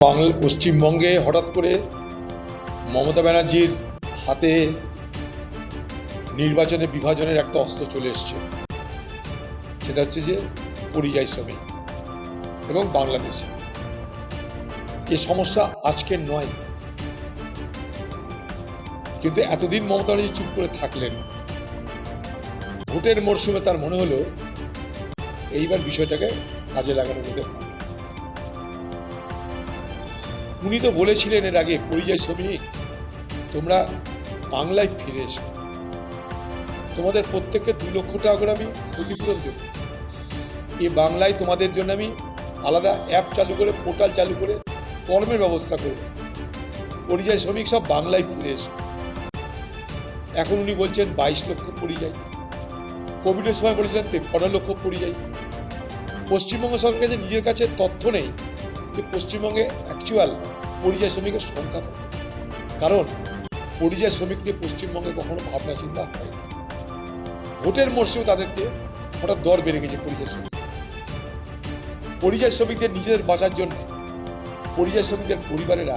পশ্চিমবঙ্গে হঠাৎ করে মমতা ব্যানার্জির হাতে নির্বাচনে বিভাজনের একটা অস্ত্র চলে এসছে। সেটা হচ্ছে যে পরিযায়ী শ্রমিক এবং বাংলাদেশি। এ সমস্যা আজকের নয়, কিন্তু এতদিন মমতা ব্যানার্জি চুপ করে থাকলেন। ভোটের মরশুমে তার মনে হলো এইবার বিষয়টাকে কাজে লাগানো যেতে পারে। উনি তো বলেছিলেন এর আগে, পরিযায়ী শ্রমিক তোমরা বাংলায় ফিরে এসো, তোমাদের প্রত্যেককে 2 লক্ষ টাকা করে আমি ক্ষতিপূরণ দেব। এই বাংলায় তোমাদের জন্য আমি আলাদা অ্যাপ চালু করে, পোর্টাল চালু করে কর্মের ব্যবস্থা করব। পরিযায়ী শ্রমিক সব বাংলায় ফিরে এসো। এখন উনি বলছেন 22 লক্ষ পরিযায়ী। কোভিডের সময় বলেছিলেন 53 লক্ষ পরিযায়ী। পশ্চিমবঙ্গ সরকারের নিজের কাছে তথ্য নেই যে পশ্চিমবঙ্গে অ্যাকচুয়াল পরিযায়ী শ্রমিকের সংখ্যা কত। কারণ পরিযায়ী শ্রমিক নিয়ে পশ্চিমবঙ্গে কখনো ভাবনা চিন্তা হয় না। ভোটের মরশুমে তাদেরকে হঠাৎ দর বেড়ে গেছে পরিযায়ী শ্রমিক। পরিযায়ী শ্রমিকদের নিজেদের বাঁচার জন্য পরিযায়ী শ্রমিকদের পরিবারেরা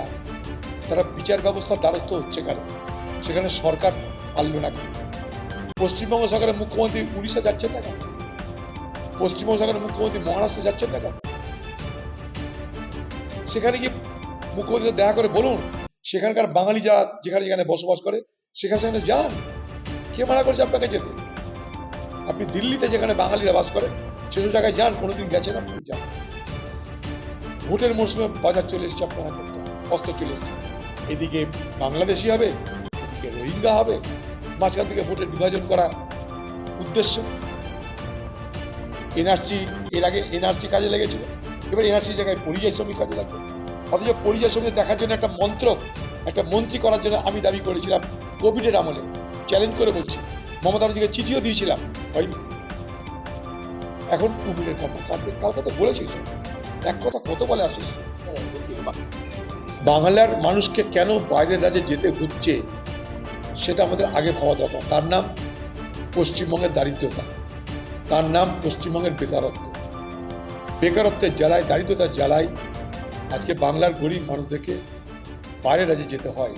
তারা বিচার ব্যবস্থার দ্বারস্থ হচ্ছে কেন? সেখানে সরকার পারল না কেন? পশ্চিমবঙ্গ সরকারের মুখ্যমন্ত্রী উড়িষ্যা যাচ্ছেন না কেন? পশ্চিমবঙ্গ সরকারের মুখ্যমন্ত্রী মহারাষ্ট্র যাচ্ছেন না কেন? সেখানে কি মুখ্যমন্ত্রী দেখা করে বলুন, সেখানকার বাঙালি যারা যেখানে যেখানে বসবাস করে সেখানে যান। কে মানা করেছে আপনাকে যেতে? আপনি দিল্লিতে যেখানে বাঙালিরা বাস করে সেসব জায়গায় যান। কোনোদিন গেছেন আপনি? যান। ভোটের মরশুমে বাজার চলে এসছে, আপনার হাতে অস্ত্র চলে এসছে। এদিকে বাংলাদেশি হবে, এদিকে রোহিঙ্গা হবে, মাঝখান থেকে ভোটের বিভাজন করা উদ্দেশ্য। এনআরসি, এর আগে এনআরসি কাজে লেগেছিল, এবার এনআরসি জায়গায় পরিযায়ী শ্রমিক কাজে লাগবে। অথচ পরিযায়ী শ্রমিক দেখার জন্য একটা মন্ত্রী করার জন্য আমি দাবি করেছিলাম কোভিডের আমলে, চ্যালেঞ্জ করে বলছি। মমতা ব্যানার্জিকে চিঠিও দিয়েছিলাম, হয়নি। এখন কুমিরের কালকে তো বলেছিস, এক কথা কত বলে আসিস। বাংলার মানুষকে কেন বাইরের রাজ্যে যেতে হচ্ছে সেটা আমাদের আগে ভাবা দরকার। তার নাম পশ্চিমবঙ্গের দারিদ্রতা, তার নাম পশ্চিমবঙ্গের বেকারত্ব। বেকারত্বের জ্বালায়, দারিদ্রতার জ্বালায় আজকে বাংলার গরিব মানুষদেরকে বাইরের রাজ্যে যেতে হয়।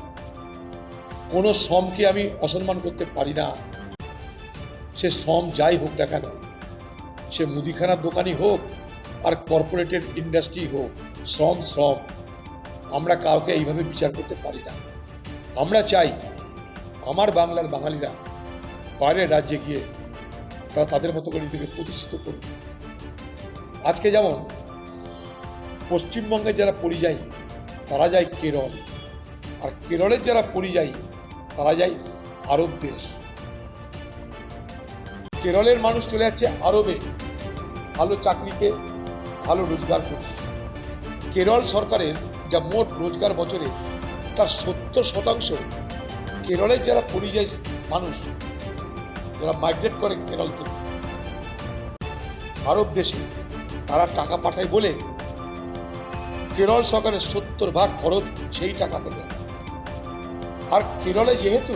কোনো শ্রমকে আমি অসম্মান করতে পারি না। সে শ্রম যাই হোক না কেন, সে মুদিখানার দোকানই হোক আর কর্পোরেটেড ইন্ডাস্ট্রি হোক, শ্রম শ্রম। আমরা কাউকে এইভাবে বিচার করতে পারি না। আমরা চাই আমার বাংলার বাঙালিরা বাইরের রাজ্যে গিয়ে তারা তাদের মতো করে নিজেকে প্রতিষ্ঠিত করুক। আজকে যেমন পশ্চিমবঙ্গের যারা পরিযায়ী তারা যায় কেরল, আর কেরলের যারা পরিযায়ী তারা যায় আরব দেশ। কেরলের মানুষ চলে যাচ্ছে আরবে ভালো চাকরিতে, ভালো রোজগার করতে। কেরল সরকারের যা মোট রোজগার বছরে তার 70% কেরলের যারা পরিযায়ী মানুষ যারা মাইগ্রেট করে কেরল থেকে আরব দেশে, তারা টাকা পাঠায় বলে কেরল সরকারের 70% খরচ সেই টাকা থেকে। আর কেরলে যেহেতু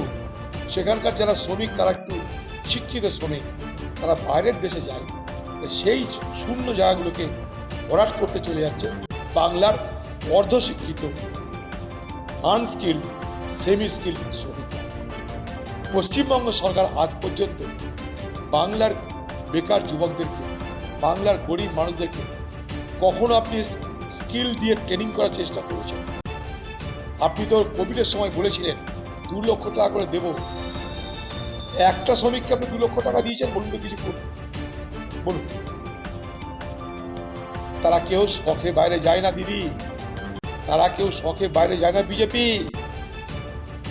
সেখানকার যারা শ্রমিক তারা একটু শিক্ষিত শ্রমিক, তারা বাইরের দেশে যায়, সেই শূন্য জায়গাগুলোকে ভরাট করতে চলে যাচ্ছে বাংলার অর্ধশিক্ষিত, আনস্কিল্ড, সেমি স্কিল্ড শ্রমিক। পশ্চিমবঙ্গ সরকার আজ পর্যন্ত বাংলার বেকার যুবকদেরকে, বাংলার গরিব মানুষদেরকে কখনো আপনি স্কিল দিয়ে ট্রেনিং করার চেষ্টা করেছেন? আপনি তো কোভিডের সময় বলেছিলেন 2 লক্ষ টাকা করে দেব। একটা শ্রমিককে আপনি 2 লক্ষ টাকা দিয়েছেন? বলুন তো কিছু করুন, বলুন। তারা কেউ শখে বাইরে যায় না দিদি, তারা কেউ শখে বাইরে যায় না। বিজেপি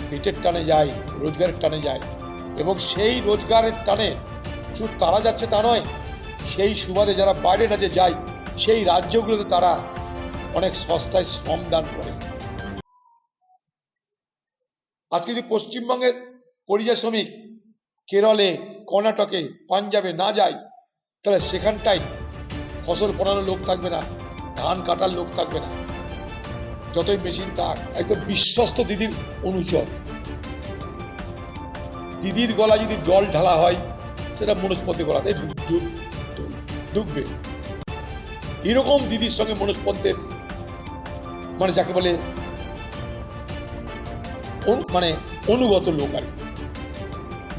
পেটের টানে যায়, রোজগারের টানে যায়, এবং সেই রোজগারের টানে শুধু তারা যাচ্ছে তা নয়, সেই সুবাদে যারা বাইরে রাজ্যে যায় সেই রাজ্যগুলোতে তারা অনেক সস্তায় শ্রম দান করে। আজকে যদি পশ্চিমবঙ্গের পরিযায়ী শ্রমিক কেরলে, কর্ণাটকে, পাঞ্জাবে না যায়, তাহলে সেখানটায় ফসল ফলানোর লোক থাকবে না, ধান কাটার লোক থাকবে না। যতই মেশিন থাক, একদম বিশ্বস্ত দিদির অনুচর। দিদির গলা যদি জল ঢালা হয় সেটা মনস্পতি গলাতে ঢুকবে। এরকম দিদির সঙ্গে মনস্পন্থের মানে যাকে বলে মানে অনুগত লোক আর কি।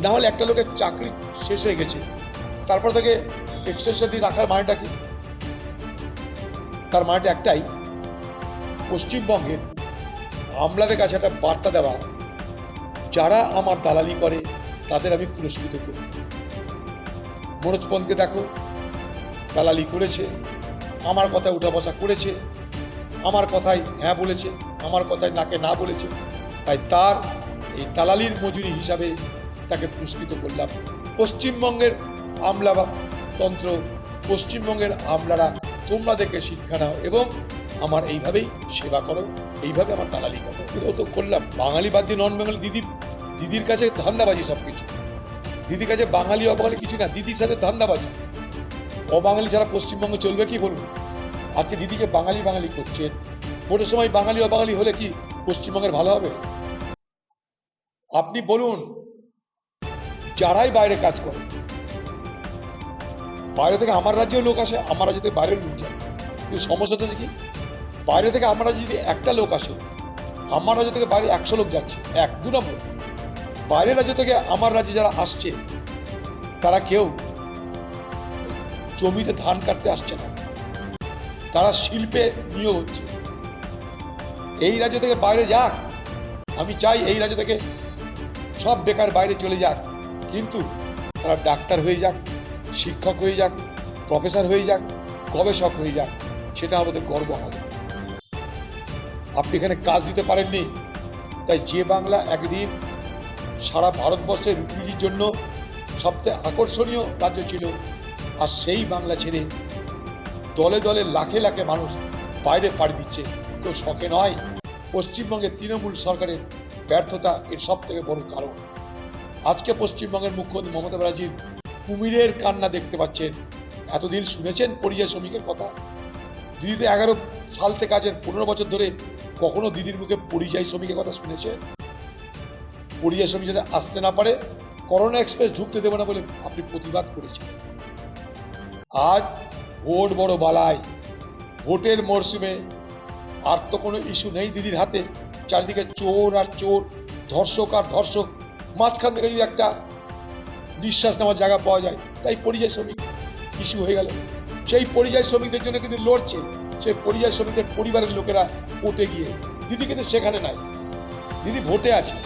না হলে একটা লোকের চাকরি শেষ হয়ে গেছে, তারপর তাকে এক্সটেনশন দিয়ে রাখার মানেটা কি? তার মানেটা একটাই, পশ্চিমবঙ্গের আমলাদের কাছে একটা বার্তা দেওয়া, যারা আমার দালালি করে তাদের আমি পুরস্কৃত করি। মনোজ পন্তকে দেখো, দালালি করেছে, আমার কথায় উঠা বসা করেছে, আমার কথায় হ্যাঁ বলেছে, আমার কথায় নাকে না বলেছে, তাই তার এই দালালির মজুরি হিসাবে তাকে পুরস্কৃত করলাম। পশ্চিমবঙ্গের আমলা বা তন্ত্র, পশ্চিমবঙ্গের আমলারা তোমরা দেখে শিক্ষা নাও এবং আমার এইভাবেই সেবা করো, এইভাবে আমার দালালি করো। ও তো করলাম। বাঙালি বাদ দিয়ে নন বাঙালি দিদির কাছে ধান্দাবাজি সবকিছু। দিদির কাছে বাঙালি অবাঙালি কিছু না, দিদির সাথে ধান্দাবাজি। অবাঙালি ছাড়া পশ্চিমবঙ্গ চলবে কি বলুন? আজকে দিদিকে বাঙালি বাঙালি করছেন, ভোটের সময় বাঙালি অবাঙালি হলে কি পশ্চিমবঙ্গের ভালো হবে? আপনি বলুন, যারাই বাইরে কাজ করে, বাইরে থেকে আমার রাজ্যেও লোক আসে, আমার রাজ্য থেকে বাইরের লোক যায়, কিন্তু সমস্যাটা কি? বাইরে থেকে আমার রাজ্যে যদি একটা লোক আসে, আমার রাজ্য থেকে বাইরে 100 লোক যাচ্ছে। 2 নম্বর, বাইরের রাজ্য থেকে আমার রাজ্যে যারা আসছে তারা কেউ জমিতে ধান কাটতে আসছে না, তারা শিল্পে নিয়োগ হচ্ছে। এই রাজ্য থেকে বাইরে যাক, আমি চাই এই রাজ্য থেকে সব বেকার বাইরে চলে যাক, কিন্তু তারা ডাক্তার হয়ে যাক, শিক্ষক হয়ে যাক, প্রফেসর হয়ে যাক, গবেষক হয়ে যাক, সেটা আমাদের গর্ব হবে। আপনি এখানে কাজ দিতে পারেননি, তাই যে বাংলা একদিন সারা ভারতবর্ষের রুটির জন্য সবচেয়ে আকর্ষণীয় রাজ্য ছিল, আর সেই বাংলা ছেড়ে দলে দলে লাখে লাখে মানুষ বাইরে পাড়ি দিচ্ছে, কেউ শখে নয়। পশ্চিমবঙ্গের তৃণমূল সরকারের ব্যর্থতা এর সব থেকে বড় কারণ। আজকে পশ্চিমবঙ্গের মুখ্যমন্ত্রী মমতা ব্যানার্জির কুমিরের কান্না দেখতে পাচ্ছেন। এতদিন শুনেছেন পরিযায়ী শ্রমিকের কথা? দিদিতে 11 সাল থেকে আছেন, 15 বছর ধরে কখনো দিদির মুখে পরিযায়ী শ্রমিকের কথা শুনেছে? পরিযায়ী শ্রমিক যাতে আসতে না পারে, করোনা এক্সপ্রেস ঢুকতে দেবে না বলে আপনি প্রতিবাদ করেছেন। আজ ভোট বড় বালাই, ভোটের মরশুমে আর তো কোনো ইস্যু নেই দিদির হাতে। চারিদিকে চোর আর চোর, ধর্ষক আর ধর্ষক, মাঝখান থেকে যদি একটা নিঃশ্বাস নেওয়ার জায়গা পাওয়া যায়, তাই পরিযায়ী শ্রমিক ইস্যু হয়ে গেল। সেই পরিযায়ী শ্রমিকদের জন্য কিন্তু লড়ছে সেই পরিযায়ী শ্রমিকদের পরিবারের লোকেরা কোর্টে গিয়ে। দিদি কিন্তু সেখানে নাই, দিদি ভোটে আছে,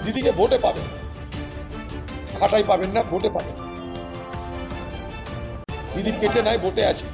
দিদিকে ভোটে পাবেন, খাটাই পাবেন না, ভোটে পাবেন। দিদি পেটে নাই, ভোটে আছে।